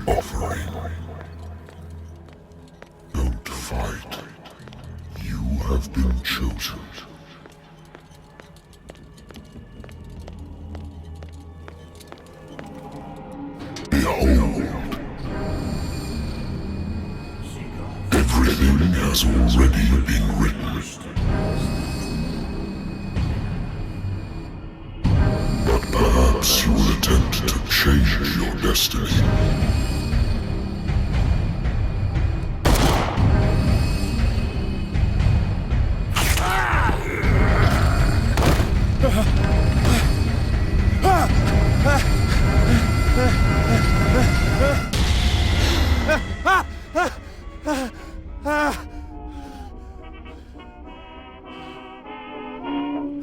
offering. Don't fight. You have been chosen. Behold. Everything has already been written. But perhaps you will attempt to change your destiny.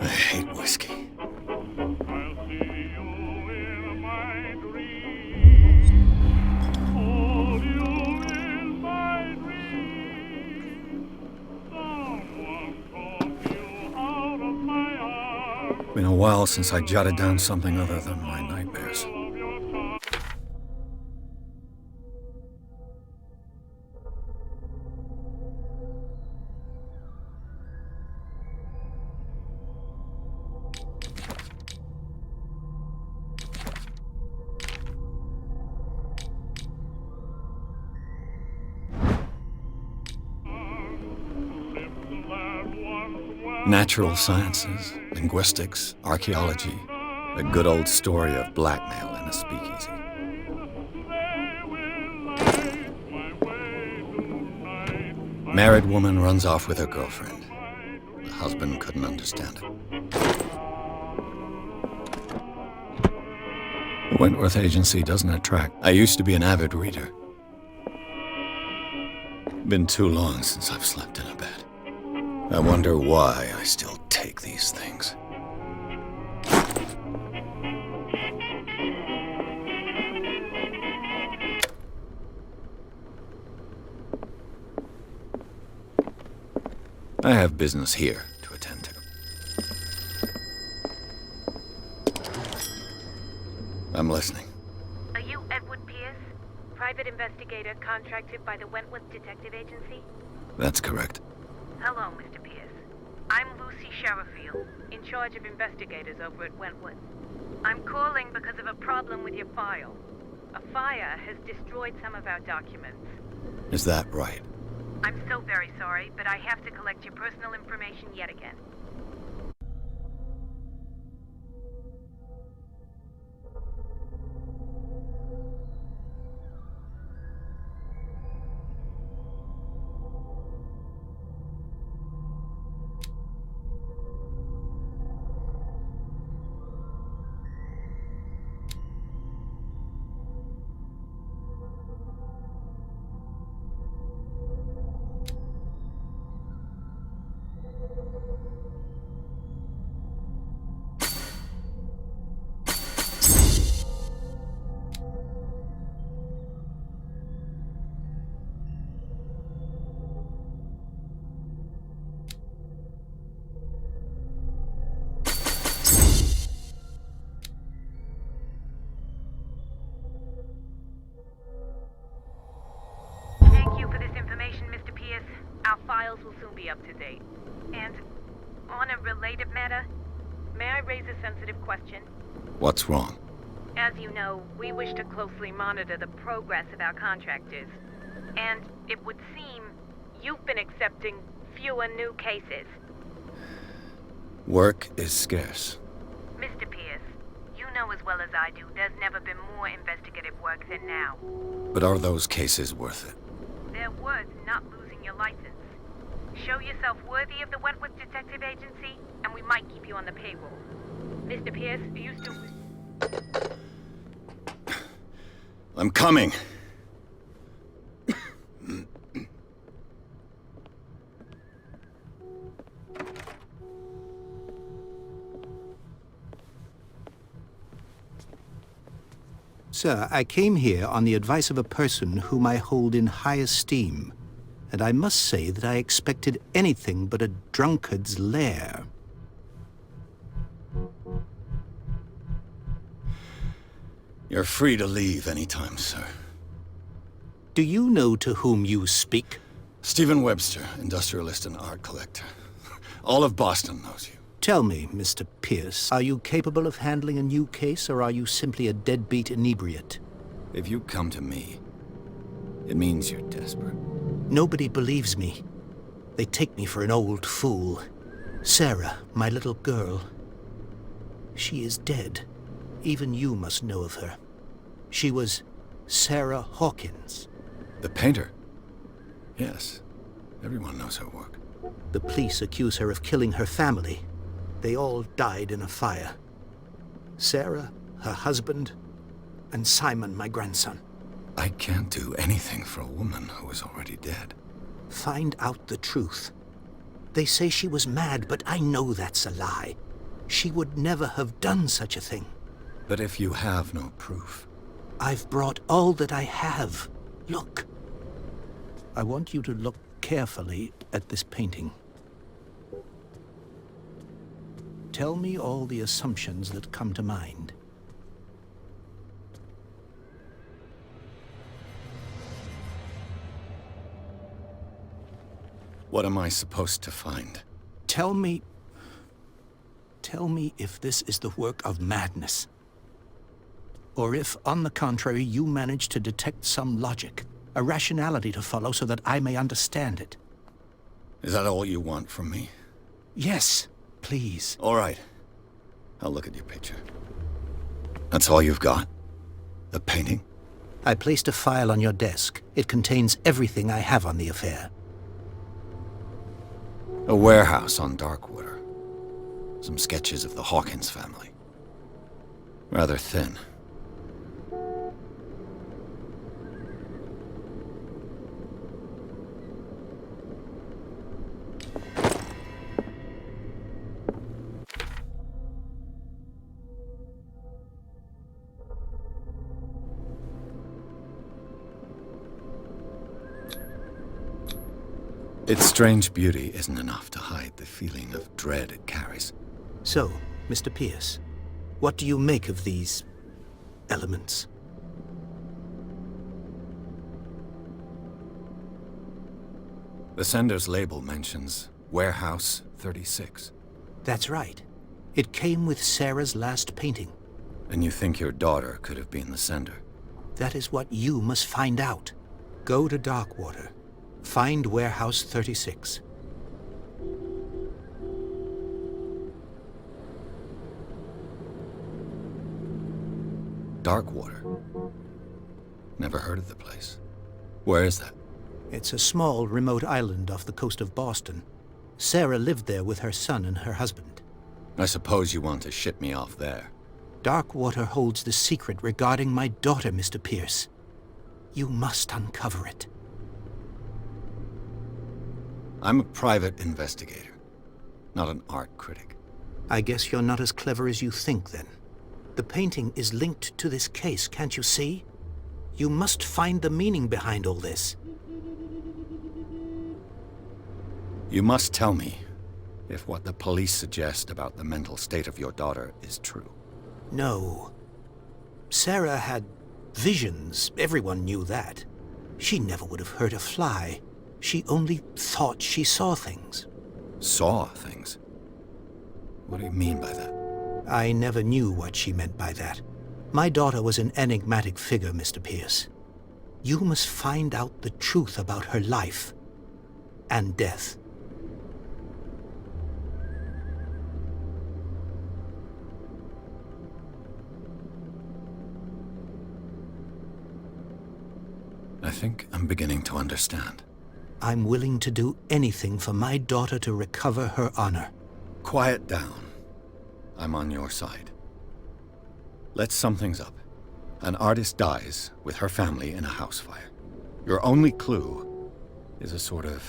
I hate whiskey. Been a while since I jotted down something other than my nightmares. Natural sciences, linguistics, archaeology, the good old story of blackmail in a speakeasy. Married woman runs off with her girlfriend. The husband couldn't understand it. The Wentworth Agency doesn't attract. I used to be an avid reader. Been too long since I've slept in a bed. I wonder why I still take these things. I have business here to attend to. I'm listening. Are you Edward Pierce, private investigator contracted by the Wentworth Detective Agency? That's correct. Hello, Mr. Pierce. I'm Lucy Sherifield, in charge of investigators over at Wentworth. I'm calling because of a problem with your file. A fire has destroyed some of our documents. Is that right? I'm so very sorry, but I have to collect your personal information yet again. Our files will soon be up to date. And on a related matter, may I raise a sensitive question? What's wrong? As you know, we wish to closely monitor the progress of our contractors. And it would seem you've been accepting fewer new cases. Work is scarce. Mr. Pierce, you know as well as I do, there's never been more investigative work than now. But are those cases worth it? They're worth not losing your license. Show yourself worthy of the Wentworth Detective Agency, and we might keep you on the payroll. Mr. Pierce, are you still... I'm coming. Sir, I came here on the advice of a person whom I hold in high esteem, and I must say that I expected anything but a drunkard's lair. You're free to leave anytime, sir. Do you know to whom you speak? Stephen Webster, industrialist and art collector. All of Boston knows you. Tell me, Mr. Pierce, are you capable of handling a new case, or are you simply a deadbeat inebriate? If you come to me, it means you're desperate. Nobody believes me. They take me for an old fool. Sarah, my little girl, she is dead. Even you must know of her. She was Sarah Hawkins. The painter? Yes. Everyone knows her work. The police accuse her of killing her family. They all died in a fire. Sarah, her husband, and Simon, my grandson. I can't do anything for a woman who is already dead. Find out the truth. They say she was mad, but I know that's a lie. She would never have done such a thing. But if you have no proof... I've brought all that I have. Look. I want you to look carefully at this painting. Tell me all the assumptions that come to mind. What am I supposed to find? Tell me if this is the work of madness. Or if, on the contrary, you manage to detect some logic, a rationality to follow so that I may understand it. Is that all you want from me? Yes, please. All right. I'll look at your picture. That's all you've got? The painting? I placed a file on your desk. It contains everything I have on the affair. A warehouse on Darkwater. Some sketches of the Hawkins family. Rather thin. Its strange beauty isn't enough to hide the feeling of dread it carries. So, Mr. Pierce, what do you make of these elements? The sender's label mentions Warehouse 36. That's right. It came with Sarah's last painting. And you think your daughter could have been the sender? That is what you must find out. Go to Darkwater. Find Warehouse 36. Darkwater? Never heard of the place. Where is that? It's a small, remote island off the coast of Boston. Sarah lived there with her son and her husband. I suppose you want to ship me off there. Darkwater holds the secret regarding my daughter, Mr. Pierce. You must uncover it. I'm a private investigator, not an art critic. I guess you're not as clever as you think, then. The painting is linked to this case, can't you see? You must find the meaning behind all this. You must tell me if what the police suggest about the mental state of your daughter is true. No. Sarah had visions. Everyone knew that. She never would have hurt a fly. She only thought she saw things. Saw things? What do you mean by that? I never knew what she meant by that. My daughter was an enigmatic figure, Mr. Pierce. You must find out the truth about her life and death. I think I'm beginning to understand. I'm willing to do anything for my daughter to recover her honor. Quiet down. I'm on your side. Let's sum things up. An artist dies with her family in a house fire. Your only clue is a sort of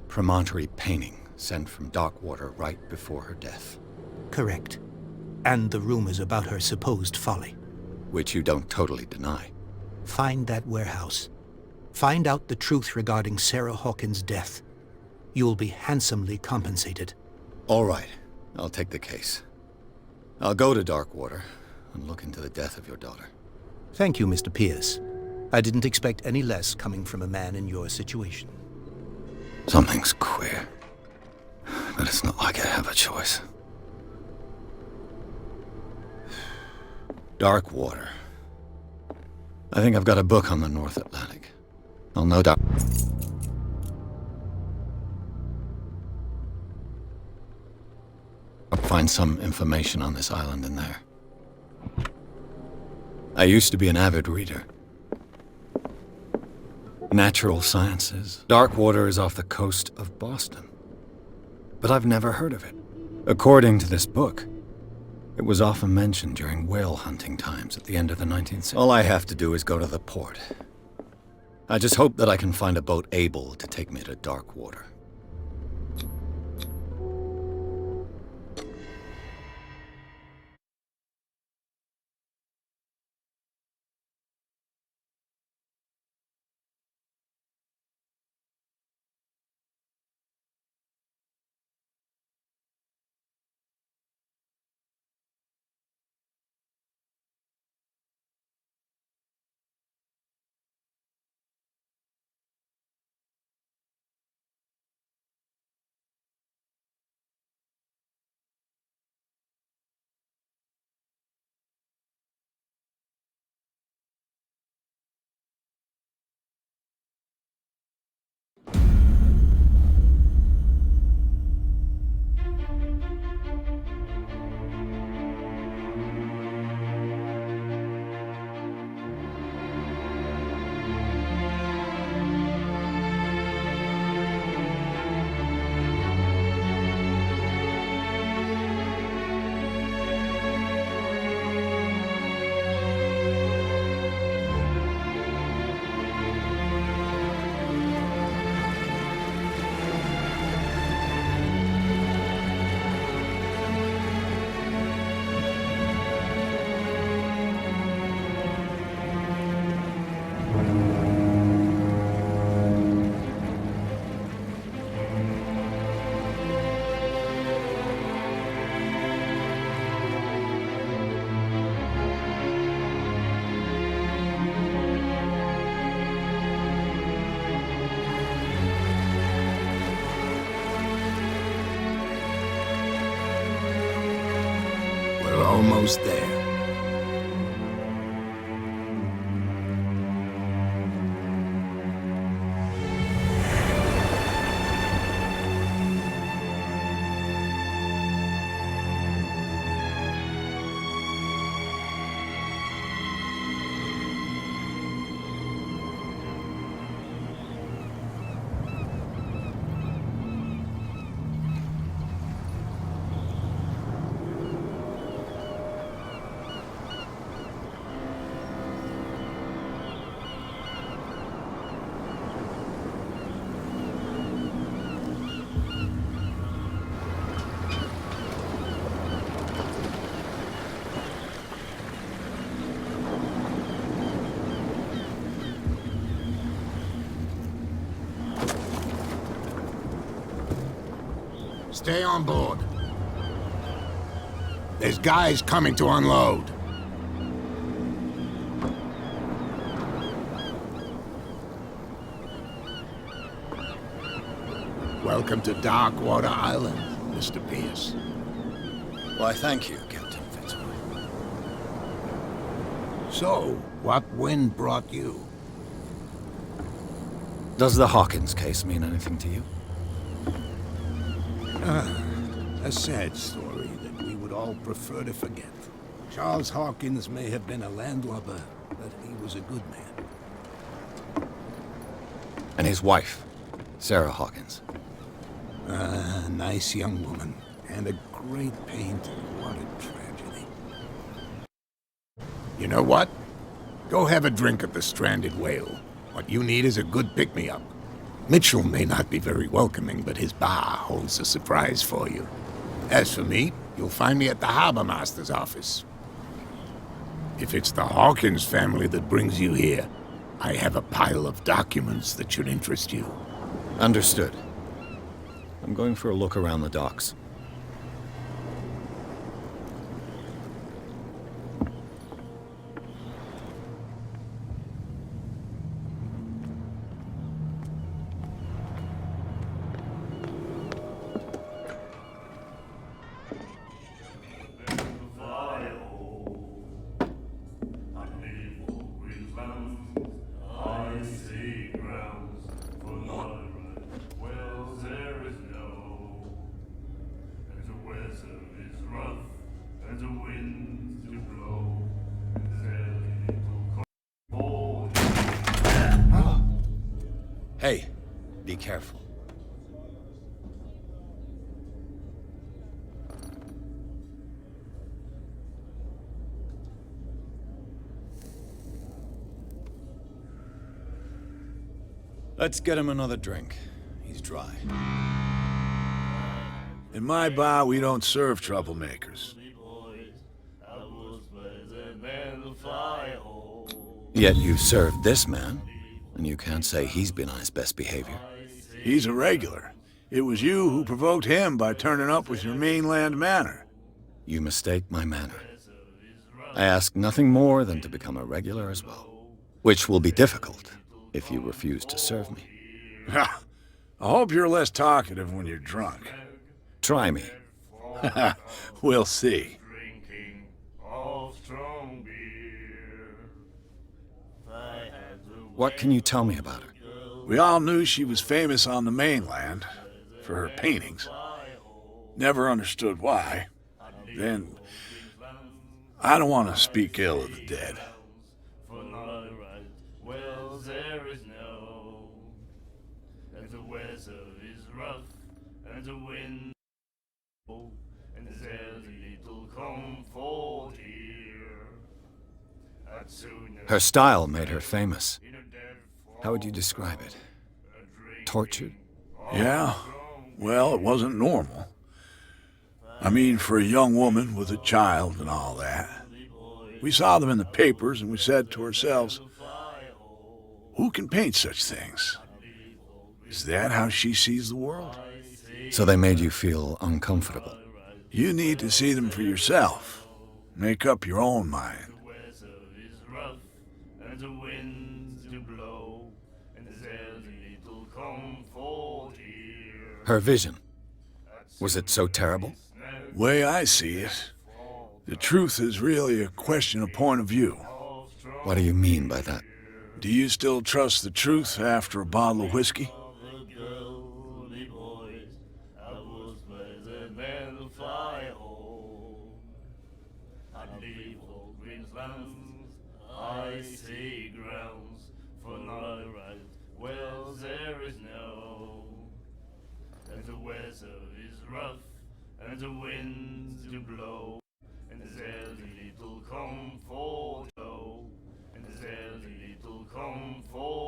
premonitory painting sent from Darkwater right before her death. Correct. And the rumors about her supposed folly. Which you don't totally deny. Find that warehouse. Find out the truth regarding Sarah Hawkins' death. You'll be handsomely compensated. All right. I'll take the case. I'll go to Darkwater and look into the death of your daughter. Thank you, Mr. Pierce. I didn't expect any less coming from a man in your situation. Something's queer. But it's not like I have a choice. Dark water. I think I've got a book on the North Atlantic. I'll no doubt find some information on this island in there. I used to be an avid reader. Natural sciences. Dark water is off the coast of Boston. But I've never heard of it. According to this book, it was often mentioned during whale hunting times at the end of the 19th century. All I have to do is go to the port. I just hope that I can find a boat able to take me to dark water. Almost there. Stay on board. There's guys coming to unload. Welcome to Darkwater Island, Mr. Pierce. Why, thank you, Captain Fitzroy. So, what wind brought you? Does the Hawkins case mean anything to you? A sad story that we would all prefer to forget. Charles Hawkins may have been a landlubber, but he was a good man. And his wife, Sarah Hawkins. A nice young woman, and a great pain to what a tragedy. You know what? Go have a drink at the Stranded Whale. What you need is a good pick-me-up. Mitchell may not be very welcoming, but his bar holds a surprise for you. As for me, you'll find me at the Harbor Master's office. If it's the Hawkins family that brings you here, I have a pile of documents that should interest you. Understood. I'm going for a look around the docks. careful. Let's get him another drink. He's dry. In my bar, we don't serve troublemakers. Yet you served this man, and you can't say he's been on his best behavior. He's a regular. It was you who provoked him by turning up with your mainland manner. You mistake my manner. I ask nothing more than to become a regular as well, which will be difficult if you refuse to serve me. I hope you're less talkative when you're drunk. Try me. We'll see. What can you tell me about her? We all knew she was famous on the mainland for her paintings. Never understood why. Then, I don't want to speak ill of the dead. Her style made her famous. How would you describe it? Tortured? Yeah, well, it wasn't normal. I mean, for a young woman with a child and all that. We saw them in the papers and we said to ourselves, who can paint such things? Is that how she sees the world? So they made you feel uncomfortable. You need to see them for yourself. Make up your own mind. Her vision. Was it so terrible? Way I see it, the truth is really a question of point of view. What do you mean by that? Do you still trust the truth after a bottle of whiskey?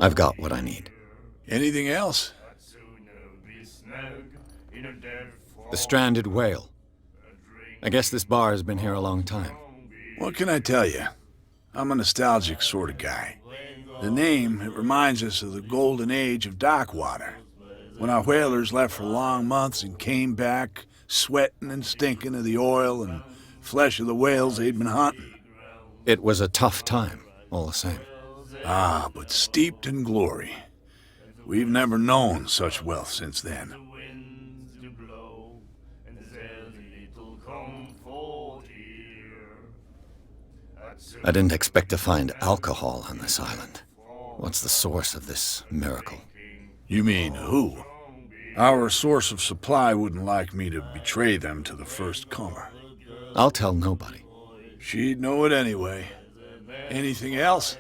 I've got what I need. Anything else? The stranded whale. I guess this bar has been here a long time. What can I tell you? I'm a nostalgic sort of guy. The name, it reminds us of the golden age of dock water, when our whalers left for long months and came back sweating and stinking of the oil and flesh of the whales they'd been hunting. It was a tough time, all the same. Ah, but steeped in glory. We've never known such wealth since then. I didn't expect to find alcohol on this island. What's the source of this miracle? You mean who? Our source of supply wouldn't like me to betray them to the first comer. I'll tell nobody. She'd know it anyway. Anything else?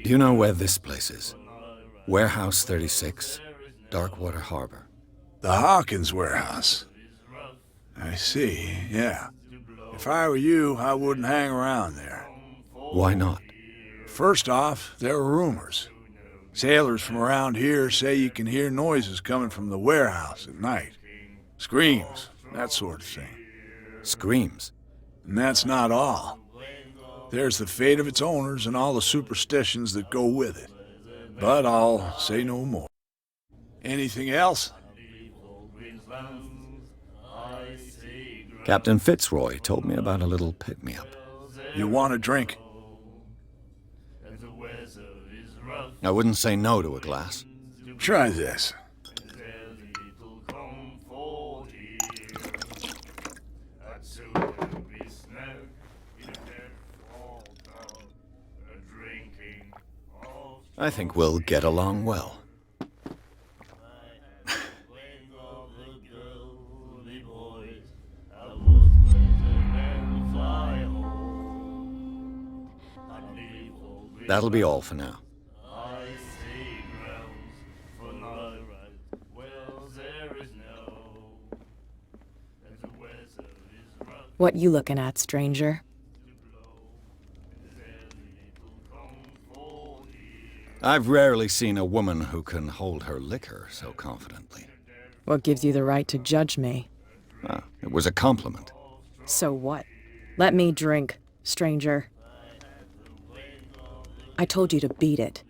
Do you know where this place is? Warehouse 36, Darkwater Harbor. The Hawkins warehouse. I see, yeah. If I were you, I wouldn't hang around there. Why not? First off, there are rumors. Sailors from around here say you can hear noises coming from the warehouse at night. Screams, that sort of thing. Screams. And that's not all. There's the fate of its owners and all the superstitions that go with it. But I'll say no more. Anything else? Captain Fitzroy told me about a little pick-me-up. You want a drink? I wouldn't say no to a glass. Try this. I think we'll get along well. That'll be all for now. What you looking at, stranger? I've rarely seen a woman who can hold her liquor so confidently. What gives you the right to judge me? Ah, it was a compliment. So what? Let me drink, stranger. I told you to beat it.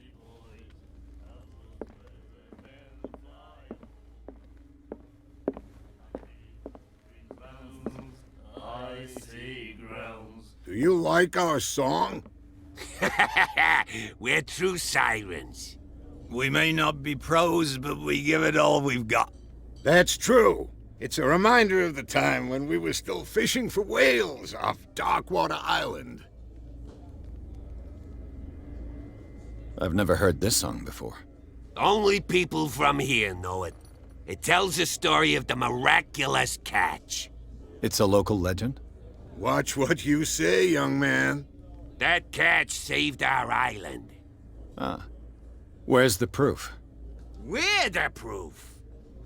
Do you like our song? We're true sirens. We may not be pros, but we give it all we've got. That's true. It's a reminder of the time when we were still fishing for whales off Darkwater Island. I've never heard this song before. Only people from here know it. It tells the story of the miraculous catch. It's a local legend? Watch what you say, young man. That catch saved our island. Ah. Where's the proof? We're the proof.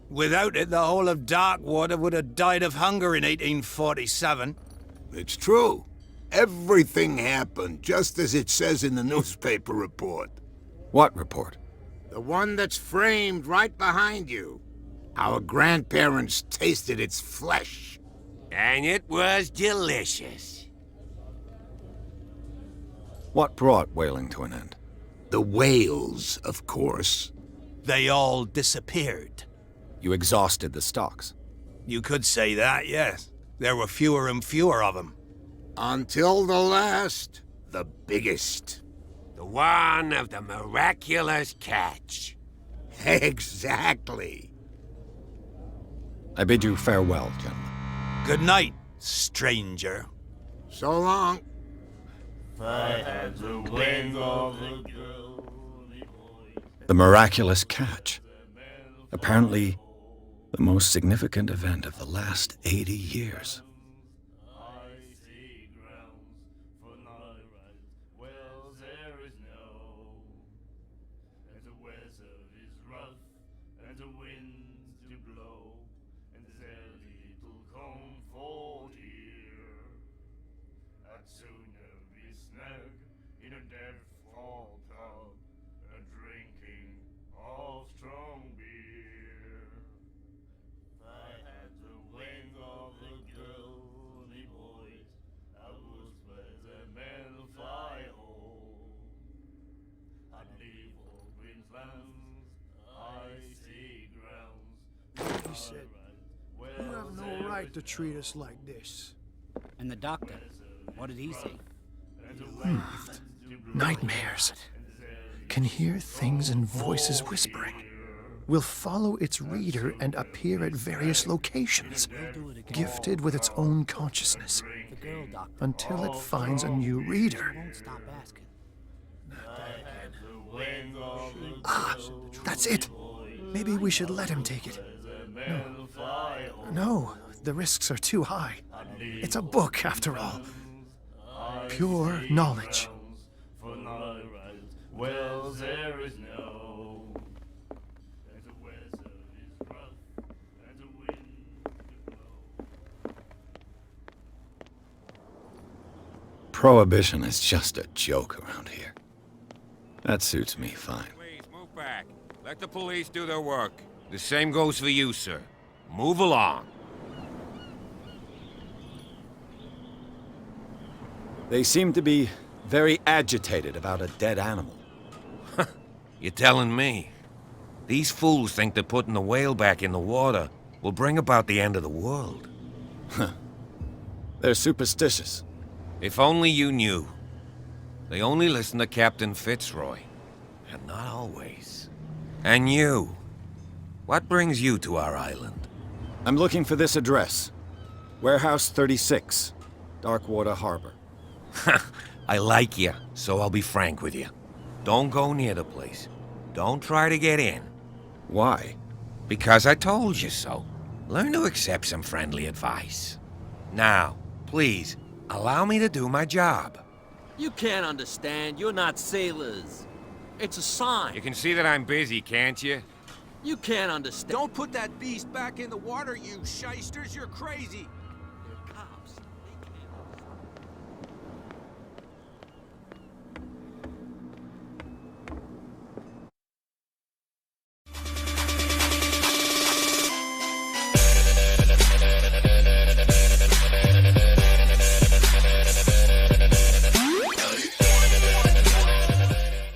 Without it, the whole of Darkwater would have died of hunger in 1847. It's true. Everything happened just as it says in the newspaper report. What report? The one that's framed right behind you. Our grandparents tasted its flesh. And it was delicious. What brought whaling to an end? The whales, of course. They all disappeared. You exhausted the stocks. You could say that, yes. There were fewer and fewer of them. Until the last, the biggest. The one of the miraculous catch. Exactly. I bid you farewell, gentlemen. Good night, stranger. So long. The miraculous catch. Apparently, the most significant event of the last 80 years. He said, "You have no right to treat us like this." And the doctor, what did he say? Nightmares. Can hear things and voices whispering. Will follow its reader and appear at various locations, gifted with its own consciousness, The girl doctor until it finds a new reader. won't stop asking. Ah, that's it. Maybe we should let him take it. No, the risks are too high. It's a book, after all. Pure knowledge. Prohibition is just a joke around here. That suits me fine. Please, move back. Let the police do their work. The same goes for you, sir. Move along. They seem to be very agitated about a dead animal. You're telling me? These fools think that putting the whale back in the water will bring about the end of the world. They're superstitious. If only you knew. They only listen to Captain Fitzroy. And not always. And you. What brings you to our island? I'm looking for this address. Warehouse 36, Darkwater Harbor. I like you, so I'll be frank with you. Don't go near the place. Don't try to get in. Why? Because I told you so. Learn to accept some friendly advice. Now, please, allow me to do my job. You can't understand. You're not sailors. It's a sign. You can see that I'm busy, can't you? You can't understand. Don't put that beast back in the water, you shysters. You're crazy. They're cops.